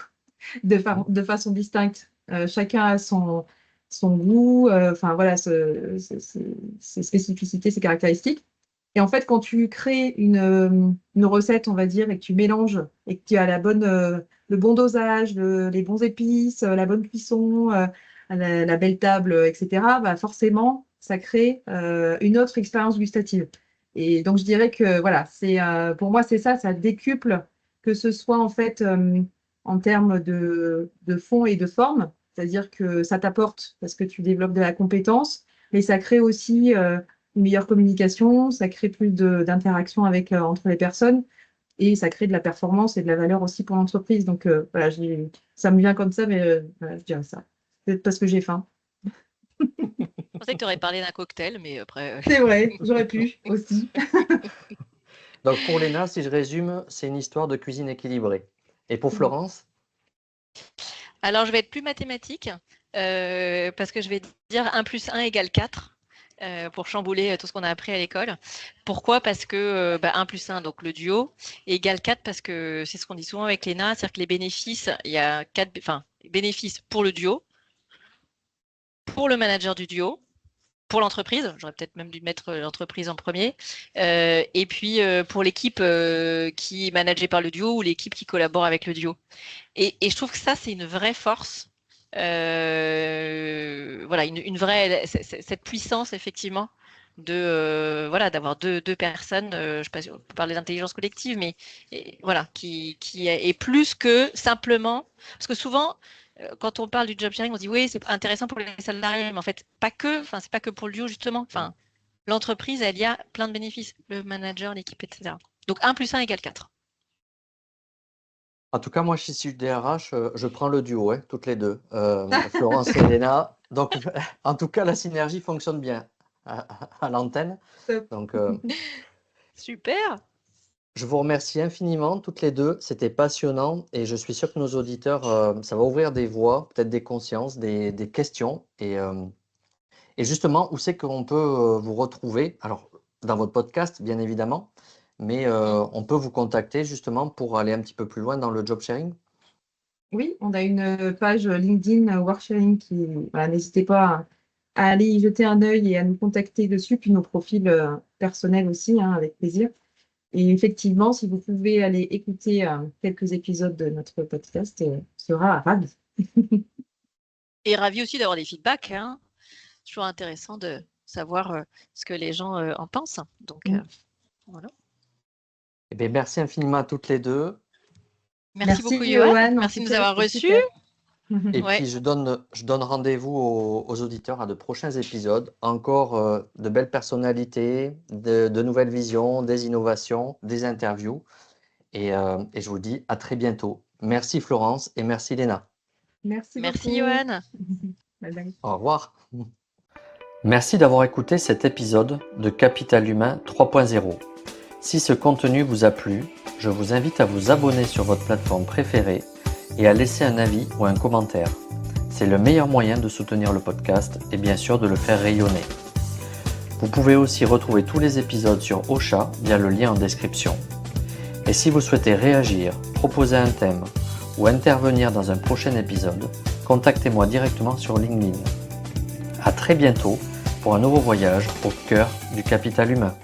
de façon distincte. Chacun a son goût, enfin voilà, ses spécificités, ses caractéristiques. Et en fait, quand tu crées une recette, on va dire, et que tu mélanges et que tu as le bon dosage, les bons épices, la bonne cuisson, la belle table, etc., bah forcément, ça crée une autre expérience gustative. Et donc, je dirais que voilà, pour moi, c'est ça, ça décuple, que ce soit en fait en termes de fond et de forme, c'est-à-dire que ça t'apporte parce que tu développes de la compétence, mais ça crée aussi une meilleure communication, ça crée plus d'interaction entre les personnes et ça crée de la performance et de la valeur aussi pour l'entreprise. Donc voilà, ça me vient comme ça, mais voilà, je dirais ça. Peut-être parce que j'ai faim. Je pensais que tu aurais parlé d'un cocktail, mais après. C'est vrai, j'aurais pu aussi. Donc pour Léna, si je résume, c'est une histoire de cuisine équilibrée. Et pour Florence? Alors, je vais être plus mathématique parce que je vais dire 1 + 1 = 4. pour chambouler tout ce qu'on a appris à l'école. Pourquoi? Parce que 1 plus 1, donc le duo, égale 4 parce que c'est ce qu'on dit souvent avec Léna, c'est-à-dire que les bénéfices, il y a 4 bénéfices pour le duo, pour le manager du duo, pour l'entreprise, j'aurais peut-être même dû mettre l'entreprise en premier, et puis pour l'équipe qui est managée par le duo ou l'équipe qui collabore avec le duo. Et je trouve que ça, c'est une vraie force. Voilà, une vraie cette puissance effectivement d'avoir deux personnes. Je sais pas si on peut parler d'intelligence collective, mais voilà, qui est plus que simplement, parce que souvent quand on parle du job sharing, on dit oui, c'est intéressant pour les salariés, mais en fait pas que. Enfin, c'est pas que pour le duo justement. Enfin, l'entreprise, elle y a plein de bénéfices, le manager, l'équipe, etc. Donc 1 plus 1 égale 4. En tout cas, moi, je suis DRH, je prends le duo, hein, toutes les deux, Florence et Léna. Donc, en tout cas, la synergie fonctionne bien à l'antenne. Donc, Super. je vous remercie infiniment, toutes les deux. C'était passionnant et je suis sûr que nos auditeurs, ça va ouvrir des voies, peut-être des consciences, des questions. Et justement, où c'est qu'on peut vous retrouver? Alors, dans votre podcast, bien évidemment, mais on peut vous contacter justement pour aller un petit peu plus loin dans le job sharing? Oui, on a une page LinkedIn Worksharing qui, voilà, n'hésitez pas à aller y jeter un œil et à nous contacter dessus, puis nos profils personnels aussi, hein, avec plaisir. Et effectivement, si vous pouvez aller écouter quelques épisodes de notre podcast, on sera ravis. Et ravi aussi d'avoir des feedbacks. Hein. C'est toujours intéressant de savoir ce que les gens en pensent. Donc, voilà. Eh bien, merci infiniment à toutes les deux. Merci beaucoup, Johan. Merci de nous avoir reçus. Et puis, je donne rendez-vous aux auditeurs à de prochains épisodes. Encore de belles personnalités, de nouvelles visions, des innovations, des interviews. Et je vous dis à très bientôt. Merci Florence et merci Léna. Merci beaucoup. Johan. Bye bye. Au revoir. Merci d'avoir écouté cet épisode de Capital Humain 3.0. Si ce contenu vous a plu, je vous invite à vous abonner sur votre plateforme préférée et à laisser un avis ou un commentaire. C'est le meilleur moyen de soutenir le podcast et bien sûr de le faire rayonner. Vous pouvez aussi retrouver tous les épisodes sur Ocha via le lien en description. Et si vous souhaitez réagir, proposer un thème ou intervenir dans un prochain épisode, contactez-moi directement sur LinkedIn. À très bientôt pour un nouveau voyage au cœur du capital humain.